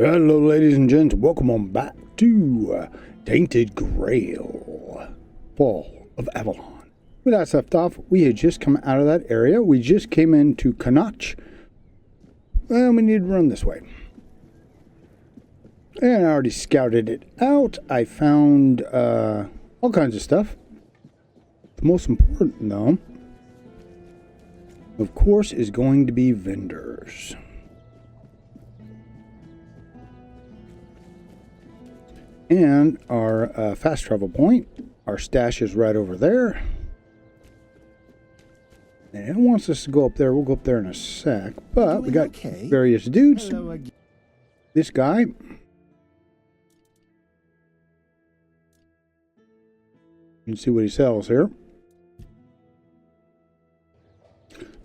Hello ladies and gents, welcome on back to Tainted Grail, Fall of Avalon. We last left off, we had just come out of that area. We just came into Caunacht, and we need to run this way. And I already scouted it out. I found all kinds of stuff. The most important though, of course, is going to be vendors. And our fast travel point, our stash is right over there. And it wants us to go up there. We'll go up there in a sec. But we got various dudes. This guy. You can see what he sells here.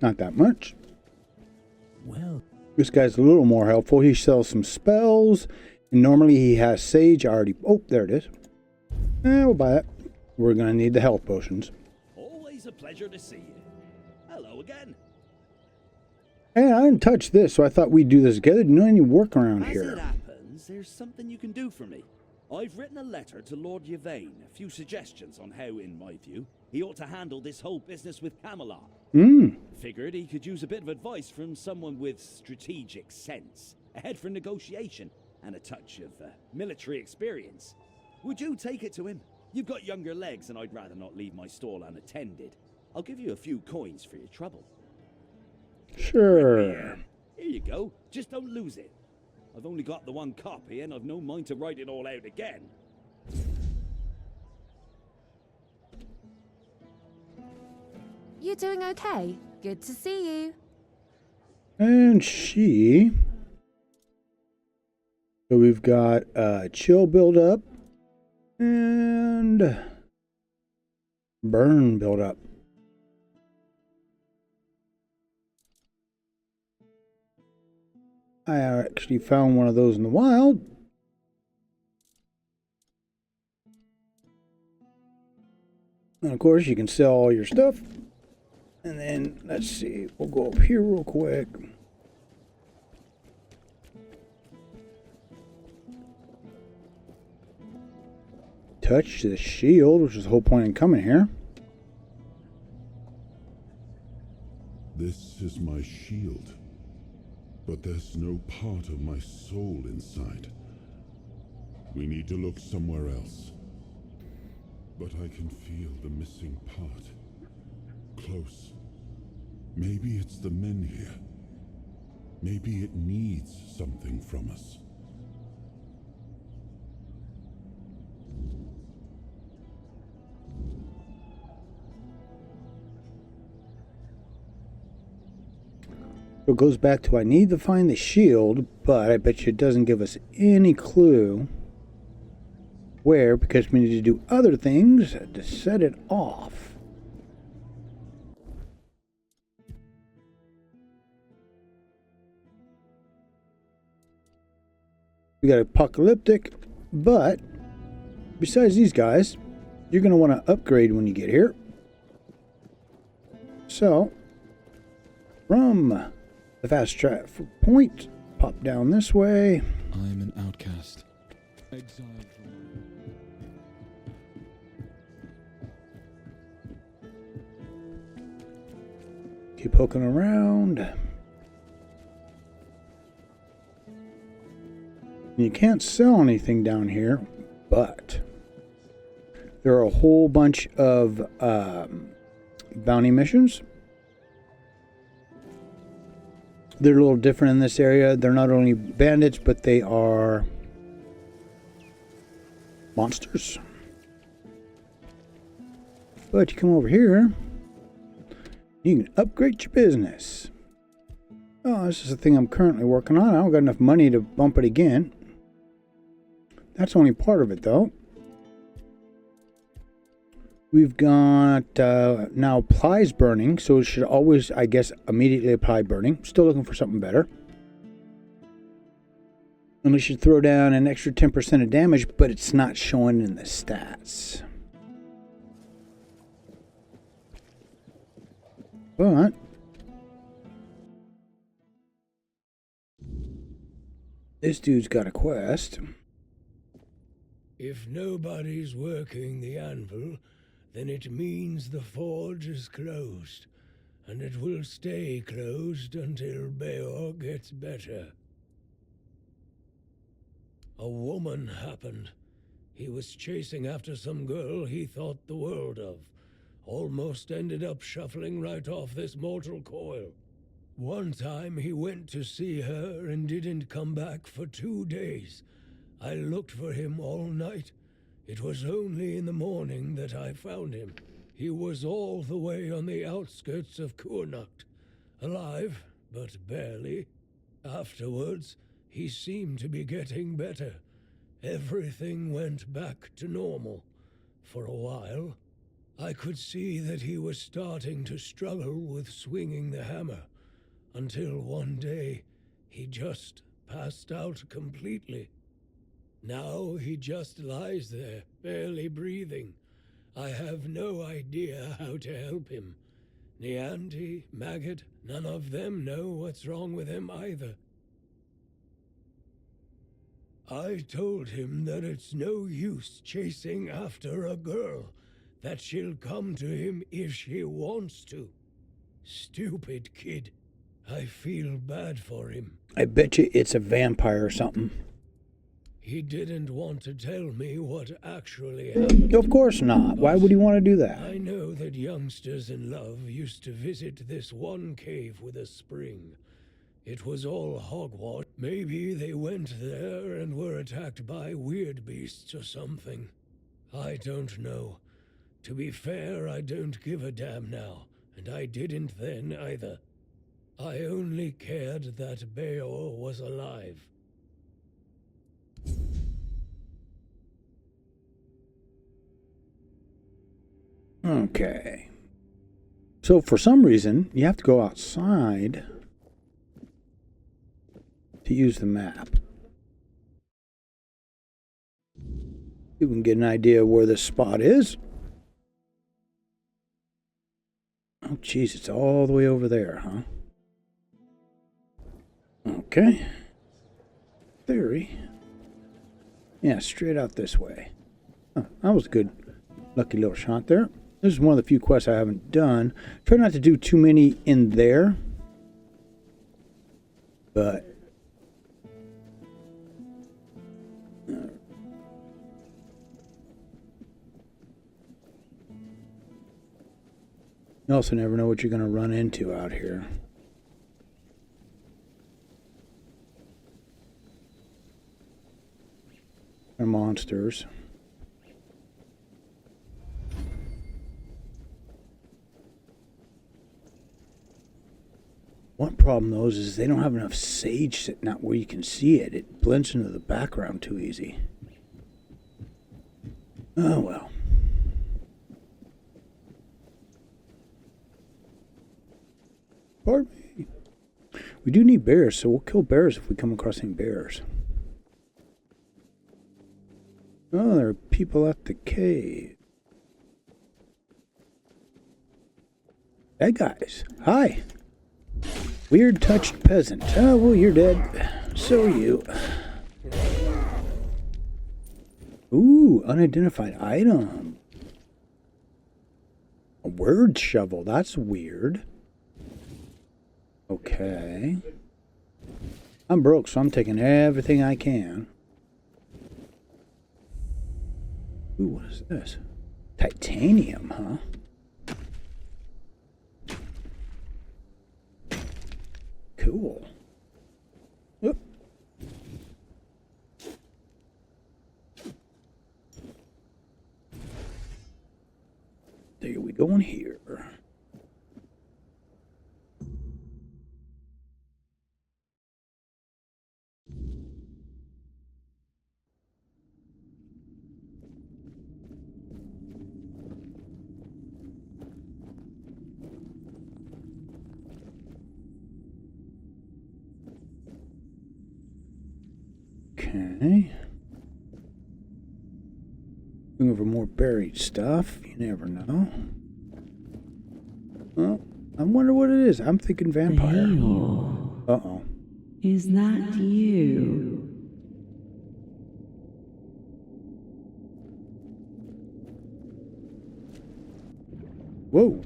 Not that much. Well, this guy's a little more helpful. He sells some spells. Normally he has sage already. Oh, there it is. We'll buy that. We're going to need the health potions. Always a pleasure to see you. Hello again. Hey, I didn't touch this, so I thought we'd do this together. Didn't know any work around here. As it happens, there's something you can do for me. I've written a letter to Lord Yvain, a few suggestions on how, in my view, he ought to handle this whole business with Camelot. Figured he could use a bit of advice from someone with strategic sense, a head for negotiation, and a touch of military experience. Would you take it to him? You've got younger legs, and I'd rather not leave my stall unattended. I'll give you a few coins for your trouble. Sure. Here you go. Just don't lose it. I've only got the one copy, and I've no mind to write it all out again. You doing okay? Good to see you. And she... So we've got chill build up and burn build up. I actually found one of those in the wild. And of course you can sell all your stuff. And then let's see, we'll go up here real quick. Touch the shield, which is the whole point in coming here. This is my shield, but there's no part of my soul inside. We need to look somewhere else. But I can feel the missing part. Close. Maybe it's the men here. Maybe it needs something from us. It goes back to I need to find the shield, but I bet you it doesn't give us any clue where, because we need to do other things to set it off. We got apocalyptic, but besides these guys, you're going to want to upgrade when you get here. So, from the fast track point, pop down this way. I'm an outcast, exiled from... Keep poking around. You can't sell anything down here, but there are a whole bunch of bounty missions. They're a little different in this area. They're not only bandits, but they are monsters. But you come over here, you can upgrade your business. Oh, this is the thing I'm currently working on. I don't got enough money to bump it again. That's only part of it, though. We've got now plies burning, so it should always, I guess, immediately apply burning. Still looking for something better. And we should throw down an extra 10% of damage, but it's not showing in the stats. But This dude's got a quest. If nobody's working the anvil, then it means the forge is closed, and it will stay closed until Beor gets better. A woman happened. He was chasing after some girl he thought the world of. Almost ended up shuffling right off this mortal coil. One time he went to see her and didn't come back for 2 days. I looked for him all night. It was only in the morning that I found him. He was all the way on the outskirts of Cuanacht. Alive, but barely. Afterwards, he seemed to be getting better. Everything went back to normal. For a while, I could see that he was starting to struggle with swinging the hammer, until one day, he just passed out completely. Now he just lies there, barely breathing. I have no idea how to help him. Nianti, Maggot, none of them know what's wrong with him either. I told him that it's no use chasing after a girl, that she'll come to him if she wants to. Stupid kid. I feel bad for him. I bet you it's a vampire or something. He didn't want to tell me what actually happened. Of course not. Why would he want to do that? I know that youngsters in love used to visit this one cave with a spring. It was all hogwash. Maybe they went there and were attacked by weird beasts or something. I don't know. To be fair, I don't give a damn now, and I didn't then either. I only cared that Beor was alive. Okay. So for some reason, you have to go outside to use the map. You can get an idea where this spot is. Oh, geez, it's all the way over there, huh? Okay. Theory. Yeah, straight out this way. Oh, that was a good, lucky little shot there. This is one of the few quests I haven't done. Try not to do too many in there. But you also never know what you're going to run into out here. They're monsters. One problem, though, is they don't have enough sage sitting out where you can see it. It blends into the background too easy. Oh, well. Pardon me. We do need bears, so we'll kill bears if we come across any bears. Oh, there are people at the cave. Hey, guys. Hi. Weird touched peasant. Oh, well, you're dead. So are you. Ooh, unidentified item. A word shovel. That's weird. Okay. I'm broke, so I'm taking everything I can. Ooh, what is this? Titanium, huh? Cool. Oop. There we go in here. Okay. Looking over more buried stuff. You never know. Well, I wonder what it is. I'm thinking vampire. Beor. Uh-oh. Is that you? Whoa.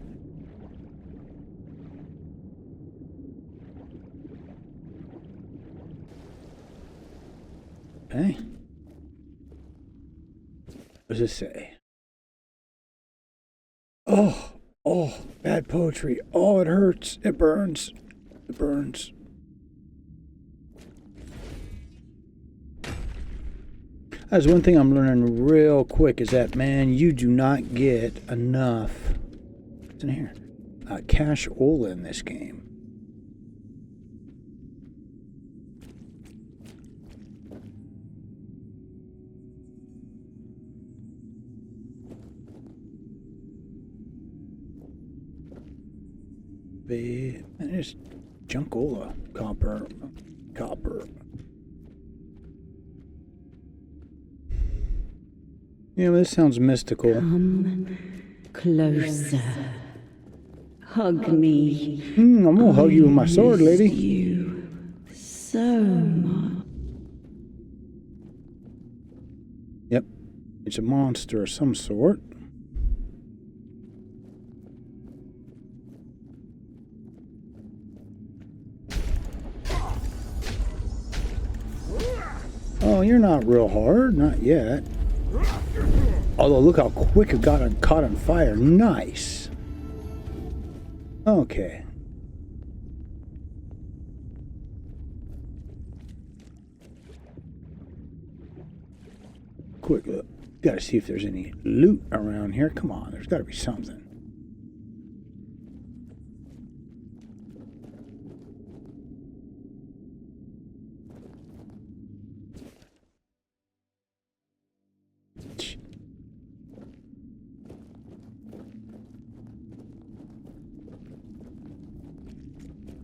Okay. What does it say? Oh, bad poetry. Oh, it hurts. It burns. It burns. That's one thing I'm learning real quick is that, man, you do not get enough. What's in here? Cash oil in this game. And it's junkola, copper. Yeah, this sounds mystical. Come closer. Hug me. I'm gonna hug you with my sword, lady. You so much. Yep, it's a monster of some sort. Oh, you're not real hard, not yet. Although, look how quick it got caught on fire. Nice. Okay. Quick look. Gotta see if there's any loot around here. Come on, there's gotta be something.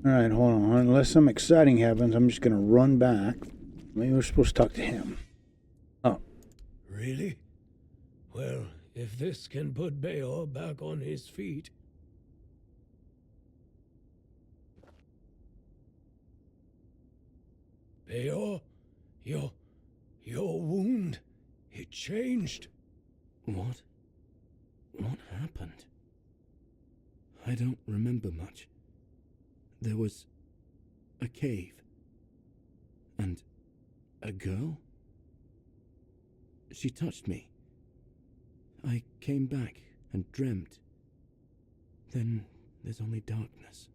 Alright, hold on. Unless something exciting happens, I'm just going to run back. Maybe we're supposed to talk to him. Oh. Really? Well, if this can put Bayor back on his feet. Bayor, your wound, it changed. What? What happened? I don't remember much. There was a cave. And a girl? She touched me. I came back and dreamt. Then there's only darkness.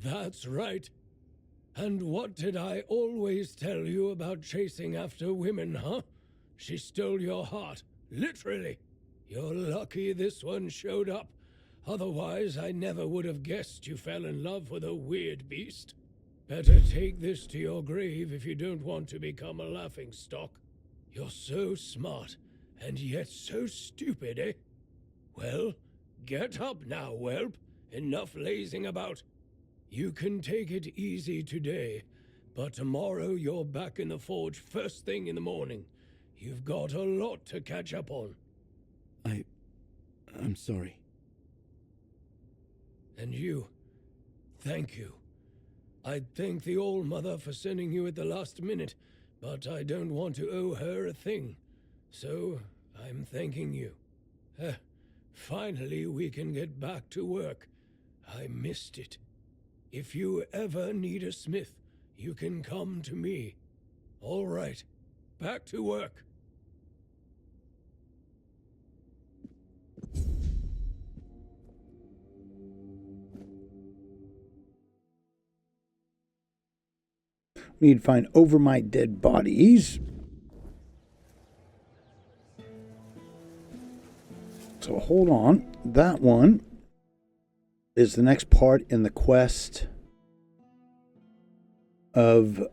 That's right. And what did I always tell you about chasing after women, huh? She stole your heart, literally. You're lucky this one showed up. Otherwise, I never would have guessed you fell in love with a weird beast. Better take this to your grave if you don't want to become a laughingstock. You're so smart, and yet so stupid, eh? Well, get up now, whelp. Enough lazing about. You can take it easy today, but tomorrow you're back in the forge first thing in the morning. You've got a lot to catch up on. I'm sorry. And you, thank you. I'd thank the All-Mother for sending you at the last minute, but I don't want to owe her a thing. So, I'm thanking you. Finally, we can get back to work. I missed it. If you ever need a smith, you can come to me. All right, back to work. We need to find over my dead bodies. So hold on. That one is the next part in the quest of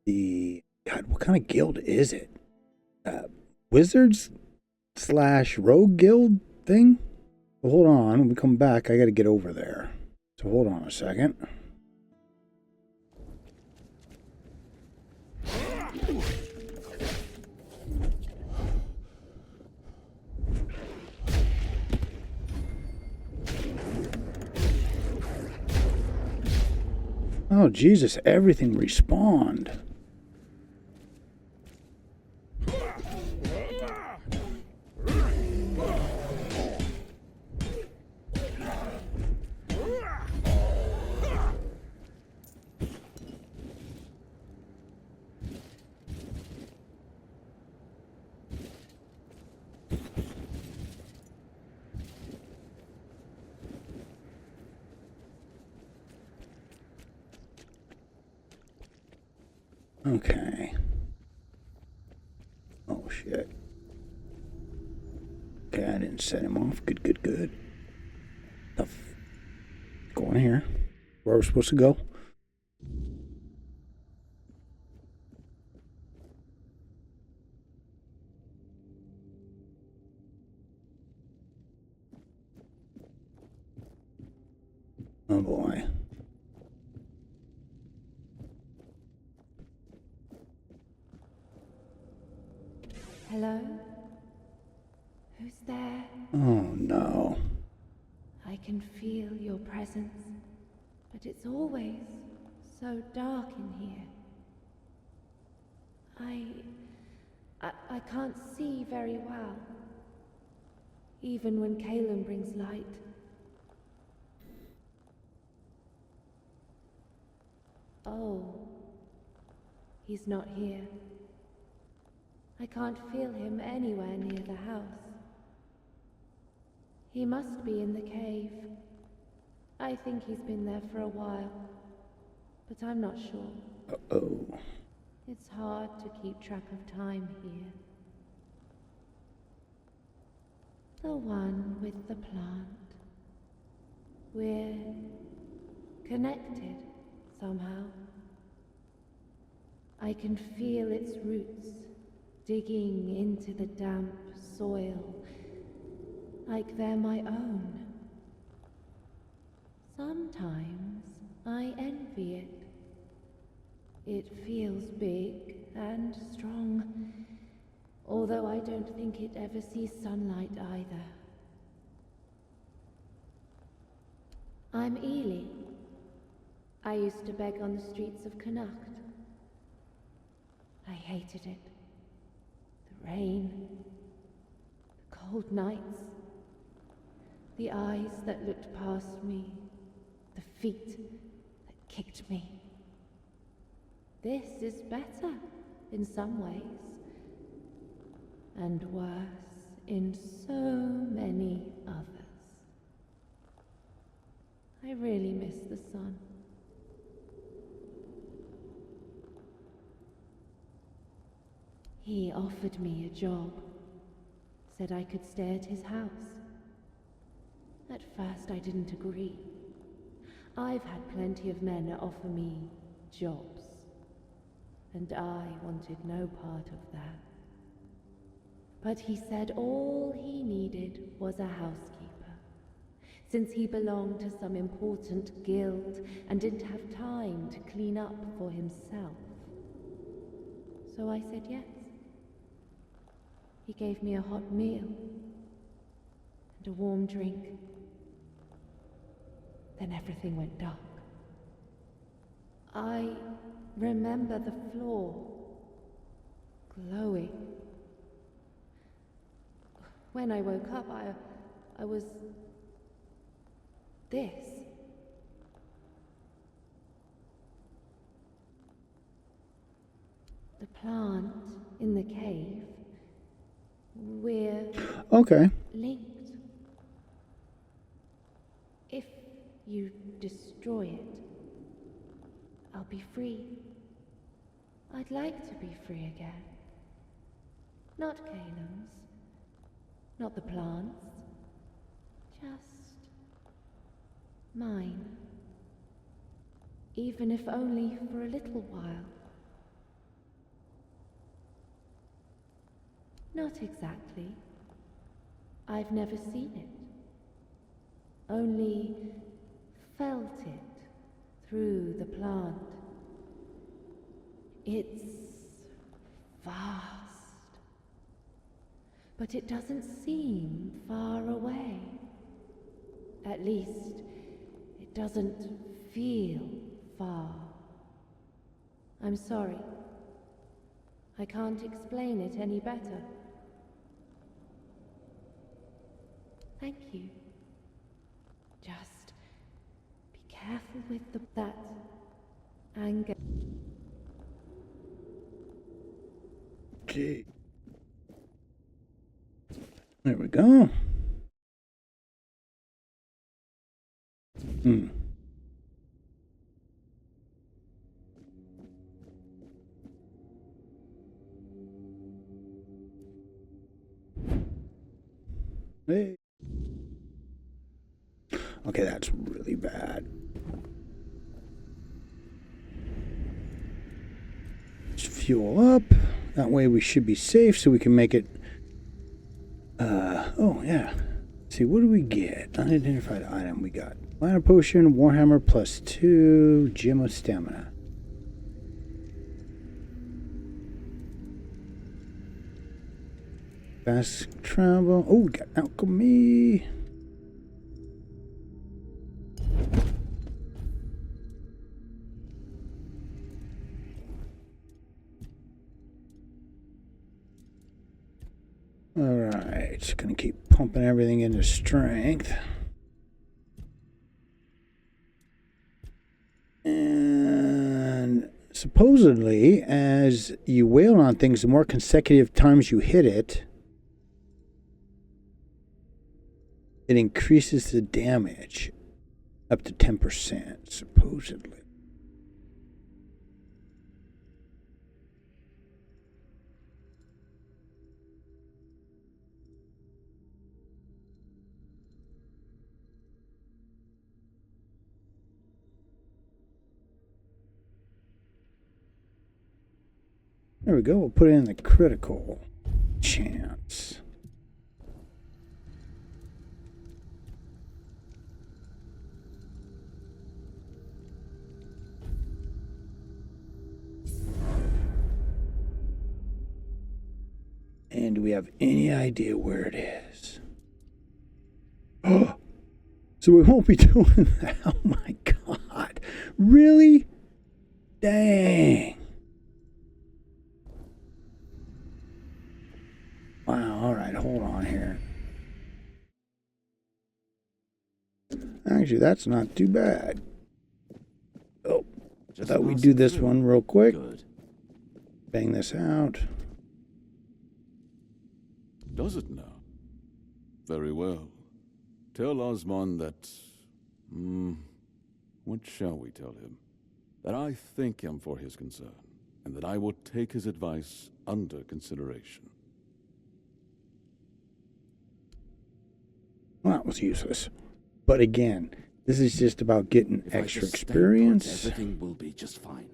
the... God, what kind of guild is it? Wizards / rogue guild thing? Well, hold on. When we come back, I got to get over there. So hold on a second. Oh, Jesus, everything respawned. Okay. Oh, shit. Okay, I didn't set him off. Good, good, good. Go in here. Where we're supposed to go? Oh boy. Hello? Who's there? Oh no. I can feel your presence, but it's always so dark in here. I can't see very well, even when Caleb brings light. Oh, he's not here. I can't feel him anywhere near the house. He must be in the cave. I think he's been there for a while, but I'm not sure. Uh-oh. It's hard to keep track of time here. The one with the plant. We're connected somehow. I can feel its roots digging into the damp soil, like they're my own. Sometimes I envy it. It feels big and strong, although I don't think it ever sees sunlight either. I'm Ely. I used to beg on the streets of Caunacht. I hated it. The rain, the cold nights, the eyes that looked past me, the feet that kicked me. This is better in some ways, and worse in so many others. I really miss the sun. He offered me a job, said I could stay at his house. At first I didn't agree. I've had plenty of men offer me jobs, and I wanted no part of that. But he said all he needed was a housekeeper, since he belonged to some important guild and didn't have time to clean up for himself. So I said yes. He gave me a hot meal and a warm drink. Then everything went dark. I remember the floor glowing. When I woke up, I was this. The plant in the cave. We're Okay. linked. If you destroy it, I'll be free. I'd like to be free again. Not Caleb's, not the plant's, just mine. Even if only for a little while. Not exactly. I've never seen it. Only felt it through the plant. It's vast. But it doesn't seem far away. At least, it doesn't feel far. I'm sorry. I can't explain it any better. Thank you. Just be careful with that anger. Okay. There we go. Hey. Okay, that's really bad. Just fuel up. That way we should be safe so we can make it. Oh, yeah. Let's see, what do we get? Unidentified item. We got Minor Potion, Warhammer +2, Gem of Stamina. Fast travel. Oh, we got alchemy. Alright, gonna keep pumping everything into strength. And supposedly, as you wail on things, the more consecutive times you hit it, it increases the damage up to 10%, supposedly. There we go. We'll put in the critical chance. And do we have any idea where it is? Oh, so we won't be doing that. Oh my God. Really? Dang. Wow, all right, hold on here. Actually, that's not too bad. Oh, I thought we'd do this one real quick. Good. Bang this out. Does it now? Very well. Tell Osmond that... what shall we tell him? That I thank him for his concern, and that I will take his advice under consideration. Well, that was useless. But again, this is just about getting If I extra just stay put, experience. everything will be just fine.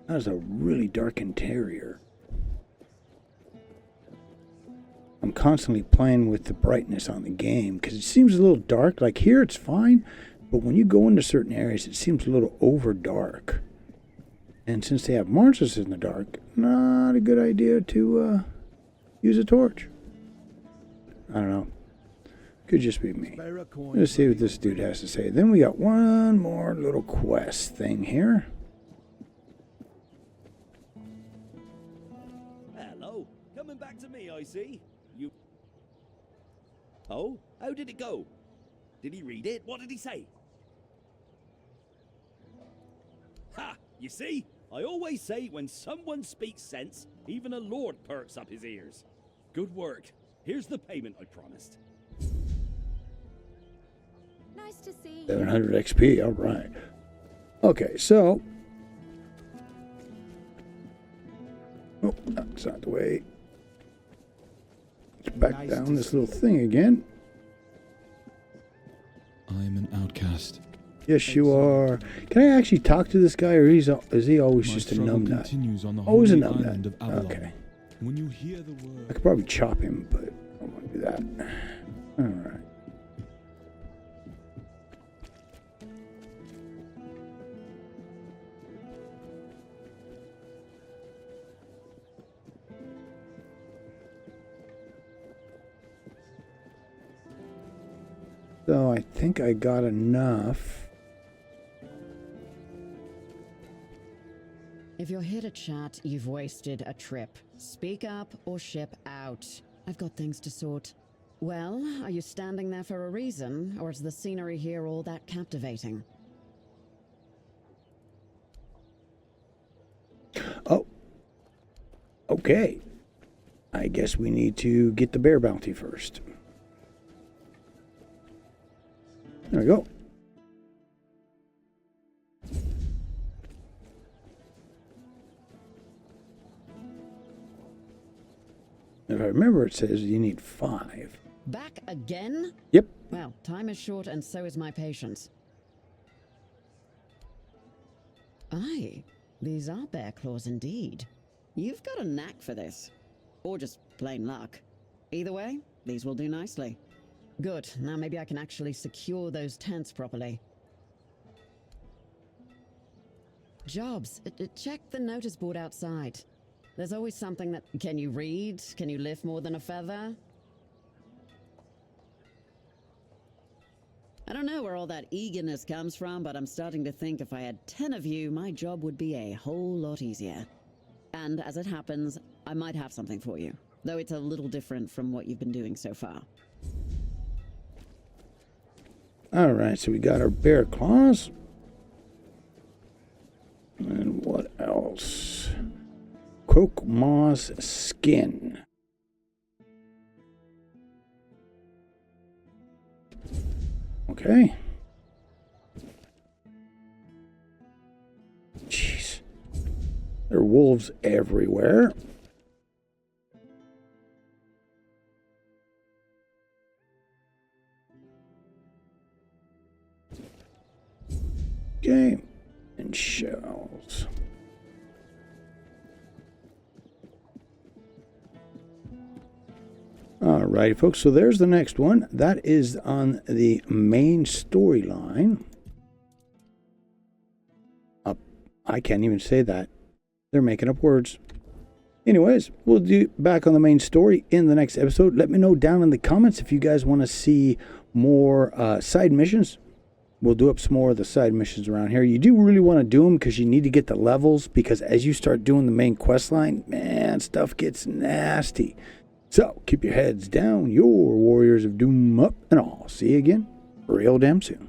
That was a really dark interior. I'm constantly playing with the brightness on the game because it seems a little dark. Like here it's fine, but when you go into certain areas it seems a little over dark. And since they have monsters in the dark, not a good idea to use a torch. I don't know. Could just be me. Let's see what this dude has to say. Then we got one more little quest thing here. Hello. Coming back to me, I see. You... Oh? How did it go? Did he read it? What did he say? Ha! You see? I always say when someone speaks sense, even a lord perks up his ears. Good work. Here's the payment I promised. Nice to see you. 700 XP, all right. Okay, so... Oh, that's not the way. Let's back down this little thing again. I'm an outcast. Yes, you are. Can I actually talk to this guy, or is he always My just a struggle numbnut? continues on the Always a holy numbnut. island of Avalon. Okay. When you hear the I word, could probably chop him, but I don't want to do that. All right. So I think I got enough. If you're here to chat, you've wasted a trip. Speak up or ship out. I've got things to sort. Well, are you standing there for a reason, or is the scenery here all that captivating? Oh. Okay. I guess we need to get the bear bounty first. There we go. remember, it says you need 5. Back again? Yep. Well, time is short and so is my patience. Aye, these are bear claws indeed. You've got a knack for this. Or just plain luck. Either way, these will do nicely. Good, now maybe I can actually secure those tents properly. Jobs, check the notice board outside. There's always something that... Can you read? Can you lift more than a feather? I don't know where all that eagerness comes from, but I'm starting to think if I had 10 of you, my job would be a whole lot easier. And as it happens, I might have something for you, though it's a little different from what you've been doing so far. Alright, so we got our bear claws. And what else? Croak moss skin. Okay. Jeez. There are wolves everywhere. Okay. And shells. Alright, folks, so there's the next one. That is on the main storyline. I can't even say that. They're making up words. Anyways, we'll do back on the main story in the next episode. Let me know down in the comments if you guys want to see more side missions. We'll do up some more of the side missions around here. You do really want to do them because you need to get the levels, because as you start doing the main quest line, man, stuff gets nasty. So, keep your heads down, your warriors of doom up, and I'll see you again real damn soon.